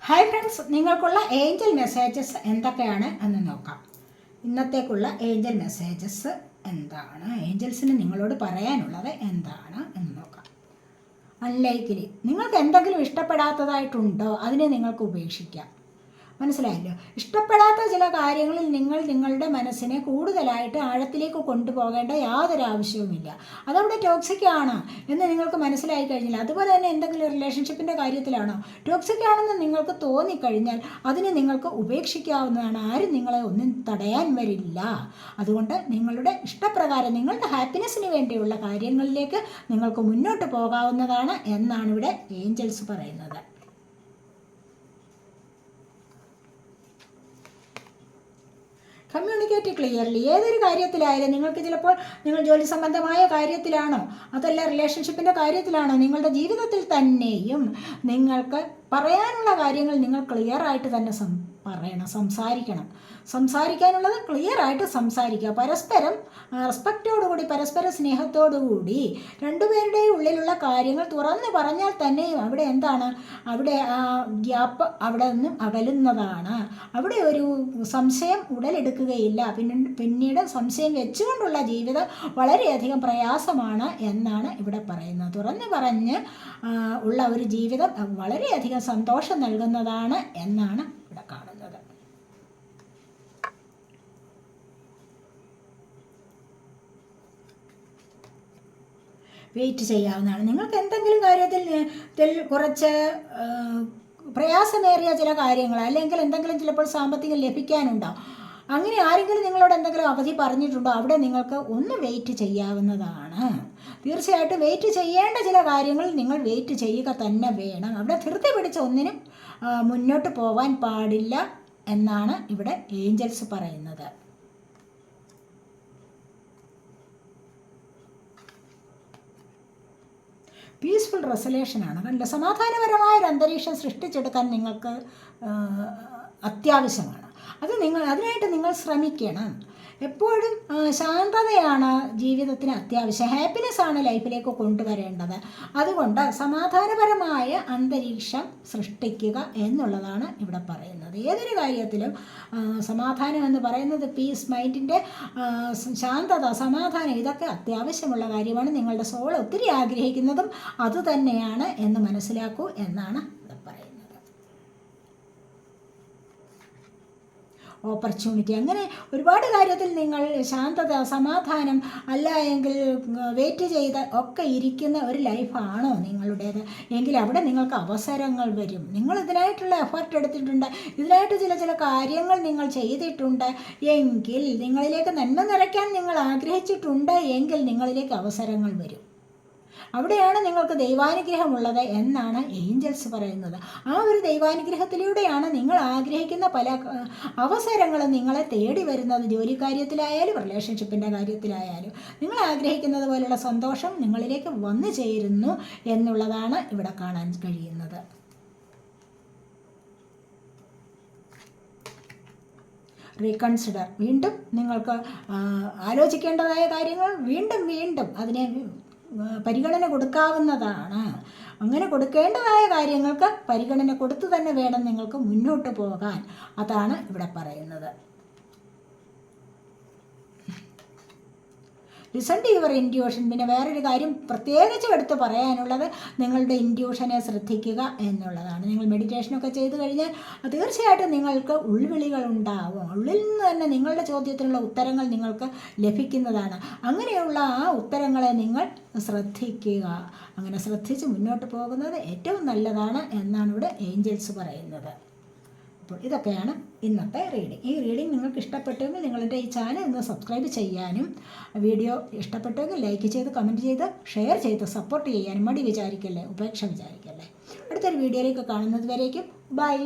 Hi friends, നിങ്ങൾക്കുള്ള Angel messages എന്തൊക്കെയാണ് എന്ന് നോക്കാം. ഇന്നത്തേക്കുള്ള ഏഞ്ചൽ മെസ്സേജസ് എന്താണ്, ഏഞ്ചൽസിന് നിങ്ങളോട് പറയാനുള്ളത് എന്താണ് എന്ന് നോക്കാം. അൺലൈക്ക്ലി, നിങ്ങൾക്ക് എന്തെങ്കിലും ഇഷ്ടപ്പെടാത്തതായിട്ടുണ്ടോ അതിനെ നിങ്ങൾക്ക് ഉപേക്ഷിക്കാം. മനസ്സിലായല്ലോ. ഇഷ്ടപ്പെടാത്ത ചില കാര്യങ്ങളിൽ നിങ്ങൾ നിങ്ങളുടെ മനസ്സിനെ കൂടുതലായിട്ട് ആഴത്തിലേക്ക് കൊണ്ടുപോകേണ്ട യാതൊരു ആവശ്യവുമില്ല. അതവിടെ ടോക്സിക് ആണ് എന്ന് നിങ്ങൾക്ക് മനസ്സിലായി കഴിഞ്ഞാൽ, അതുപോലെ തന്നെ എന്തെങ്കിലും റിലേഷൻഷിപ്പിൻ്റെ കാര്യത്തിലാണോ ടോക്സിക് ആണെന്ന് നിങ്ങൾക്ക് തോന്നിക്കഴിഞ്ഞാൽ അതിനെ നിങ്ങൾക്ക് ഉപേക്ഷിക്കാവുന്നതാണ്. ആരും നിങ്ങളെ ഒന്നും തടയാൻ വരില്ല. അതുകൊണ്ട് നിങ്ങളുടെ ഇഷ്ടപ്രകാരം നിങ്ങളുടെ ഹാപ്പിനെസ്സിന് വേണ്ടിയുള്ള കാര്യങ്ങളിലേക്ക് നിങ്ങൾക്ക് മുന്നോട്ട് പോകാവുന്നതാണ് എന്നാണ് ഇവിടെ ഏഞ്ചൽസ് പറയുന്നത്. Communicate clearly. ഏതൊരു കാര്യത്തിലായാലും നിങ്ങൾക്ക് ചിലപ്പോൾ നിങ്ങൾ ജോലി സംബന്ധമായ കാര്യത്തിലാണോ, അതല്ല റിലേഷൻഷിപ്പിൻ്റെ കാര്യത്തിലാണോ, നിങ്ങളുടെ ജീവിതത്തിൽ തന്നെയും നിങ്ങൾക്ക് പറയാനുള്ള കാര്യങ്ങൾ നിങ്ങൾ ക്ലിയറായിട്ട് തന്നെ പറയണം, സംസാരിക്കാനുള്ളത് ക്ലിയറായിട്ട് സംസാരിക്കുക. പരസ്പരം റെസ്പെക്റ്റോടുകൂടി, പരസ്പര സ്നേഹത്തോടുകൂടി രണ്ടുപേരുടെയും ഉള്ളിലുള്ള കാര്യങ്ങൾ തുറന്ന് പറഞ്ഞാൽ തന്നെയും അവിടെ എന്താണ്, അവിടെ ആ ഗ്യാപ്പ് അവിടെ നിന്നും അകലുന്നതാണ്. അവിടെ ഒരു സംശയം ഉടലെടുക്കുകയില്ല. പിന്നീട് സംശയം വെച്ചുകൊണ്ടുള്ള ജീവിതം വളരെയധികം പ്രയാസമാണ് എന്നാണ് ഇവിടെ പറയുന്നത്. തുറന്ന് പറഞ്ഞ് ഉള്ള ഒരു ജീവിതം വളരെയധികം സന്തോഷം നൽകുന്നതാണ് എന്നാണ് ഇവിടെ കാണുന്നത്. വെയിറ്റ് ചെയ്യാവുന്നതാണ്. നിങ്ങൾക്ക് എന്തെങ്കിലും കാര്യത്തിൽ കുറച്ച് പ്രയാസമേറിയ ചില കാര്യങ്ങൾ, അല്ലെങ്കിൽ എന്തെങ്കിലും ചിലപ്പോൾ സാമ്പത്തികം ലഭിക്കാനുണ്ടാവും. അങ്ങനെ ആരെങ്കിലും നിങ്ങളോട് എന്തെങ്കിലും അവധി പറഞ്ഞിട്ടുണ്ടോ, അവിടെ നിങ്ങൾക്ക് ഒന്ന് വെയിറ്റ് ചെയ്യാവുന്നതാണ്. തീർച്ചയായിട്ടും വെയിറ്റ് ചെയ്യേണ്ട ചില കാര്യങ്ങൾ നിങ്ങൾ വെയിറ്റ് ചെയ്യുക തന്നെ വേണം. അവിടെ ധൃതി പിടിച്ച ഒന്നിനും മുന്നോട്ട് പോകാൻ പാടില്ല എന്നാണ് ഇവിടെ ഏഞ്ചൽസ് പറയുന്നത്. പീസ്ഫുൾ റെസൊല്യൂഷനാണ്. കണ്ടില്ല, സമാധാനപരമായ ഒരു അന്തരീക്ഷം സൃഷ്ടിച്ചെടുക്കാൻ നിങ്ങൾക്ക് അത്യാവശ്യമാണ്. അതിനായിട്ട് നിങ്ങൾ ശ്രമിക്കണം. എപ്പോഴും ശാന്തതയാണ് ജീവിതത്തിന് അത്യാവശ്യം. ഹാപ്പിനെസ്സാണ് ലൈഫിലേക്ക് കൊണ്ടുവരേണ്ടത്. അതുകൊണ്ട് സമാധാനപരമായ അന്തരീക്ഷം സൃഷ്ടിക്കുക എന്നുള്ളതാണ് ഇവിടെ പറയുന്നത്. ഏതൊരു കാര്യത്തിലും സമാധാനം എന്ന് പറയുന്നത്, പീസ്, മൈൻഡിൻ്റെ ശാന്തത, സമാധാനം, ഇതൊക്കെ അത്യാവശ്യമുള്ള കാര്യമാണ്. നിങ്ങളുടെ സോൾ ഒത്തിരി ആഗ്രഹിക്കുന്നതും അതുതന്നെയാണ് എന്ന് മനസ്സിലാക്കൂ എന്നാണ് ഇവിടെ പറയുന്നത്. ഓപ്പർച്യൂണിറ്റി, അങ്ങനെ ഒരുപാട് കാര്യത്തിൽ നിങ്ങൾ ശാന്തത, സമാധാനം, അല്ല എങ്കിൽ വെയിറ്റ് ചെയ്ത് ഒക്കെ ഇരിക്കുന്ന ഒരു ലൈഫാണോ നിങ്ങളുടേത് എങ്കിൽ അവിടെ നിങ്ങൾക്ക് അവസരങ്ങൾ വരും. നിങ്ങൾ ഇതിനായിട്ടുള്ള എഫർട്ട് എടുത്തിട്ടുണ്ട്, ഇതിനായിട്ട് ചില കാര്യങ്ങൾ നിങ്ങൾ ചെയ്തിട്ടുണ്ട് എങ്കിൽ, നിങ്ങളിലേക്ക് നന്മ നിറയ്ക്കാൻ നിങ്ങൾ ആഗ്രഹിച്ചിട്ടുണ്ട് എങ്കിൽ നിങ്ങളിലേക്ക് അവസരങ്ങൾ വരും. അവിടെയാണ് നിങ്ങൾക്ക് ദൈവാനുഗ്രഹമുള്ളത് എന്നാണ് ഏഞ്ചൽസ് പറയുന്നത്. ആ ഒരു ദൈവാനുഗ്രഹത്തിലൂടെയാണ് നിങ്ങൾ ആഗ്രഹിക്കുന്ന പല അവസരങ്ങളും നിങ്ങളെ തേടി വരുന്നത്. ജോലി കാര്യത്തിലായാലും റിലേഷൻഷിപ്പിൻ്റെ കാര്യത്തിലായാലും നിങ്ങൾ ആഗ്രഹിക്കുന്നത് പോലുള്ള സന്തോഷം നിങ്ങളിലേക്ക് വന്നു ചേരുന്നു എന്നുള്ളതാണ് ഇവിടെ കാണാൻ കഴിയുന്നത്. റീകൺസിഡർ, വീണ്ടും നിങ്ങൾക്ക് ആലോചിക്കേണ്ടതായ കാര്യങ്ങൾ വീണ്ടും അതിനെ പരിഗണന കൊടുക്കാവുന്നതാണ്. അങ്ങനെ കൊടുക്കേണ്ടതായ കാര്യങ്ങൾക്ക് പരിഗണന കൊടുത്തു തന്നെ വേണം നിങ്ങൾക്ക് മുന്നോട്ട് പോകാൻ. അതാണ് ഇവിടെ പറയുന്നത്. Listen to your intuition. പിന്നെ വേറൊരു കാര്യം പ്രത്യേകിച്ച് എടുത്ത് പറയാനുള്ളത്, നിങ്ങളുടെ ഇൻറ്റ്യൂഷനെ ശ്രദ്ധിക്കുക എന്നുള്ളതാണ്. നിങ്ങൾ മെഡിറ്റേഷനൊക്കെ ചെയ്തു കഴിഞ്ഞാൽ തീർച്ചയായിട്ടും നിങ്ങൾക്ക് ഉൾവിളികൾ ഉണ്ടാവും. ഉള്ളിൽ നിന്ന് തന്നെ നിങ്ങളുടെ ചോദ്യത്തിനുള്ള ഉത്തരങ്ങൾ നിങ്ങൾക്ക് ലഭിക്കുന്നതാണ്. അങ്ങനെയുള്ള ആ ഉത്തരങ്ങളെ നിങ്ങൾ ശ്രദ്ധിക്കുക. അങ്ങനെ ശ്രദ്ധിച്ച് മുന്നോട്ട് പോകുന്നത് ഏറ്റവും നല്ലതാണ് എന്നാണ് ഇവിടെ ഏഞ്ചൽസ് പറയുന്നത്. അപ്പോൾ ഇതൊക്കെയാണ് ഇന്നത്തെ റീഡിംഗ്. ഈ റീഡിംഗ് നിങ്ങൾക്ക് ഇഷ്ടപ്പെട്ടെങ്കിൽ നിങ്ങളുടെ ഈ ചാനൽ ഒന്ന് സബ്സ്ക്രൈബ് ചെയ്യാനും, വീഡിയോ ഇഷ്ടപ്പെട്ടെങ്കിൽ ലൈക്ക് ചെയ്ത്, കമൻറ്റ് ചെയ്ത്, ഷെയർ ചെയ്ത് സപ്പോർട്ട് ചെയ്യാനും മടി വിചാരിക്കല്ലേ, ഉപേക്ഷ വിചാരിക്കല്ലേ. അടുത്തൊരു വീഡിയോയിലേക്ക് കാണുന്നത് വരേക്കും ബൈ.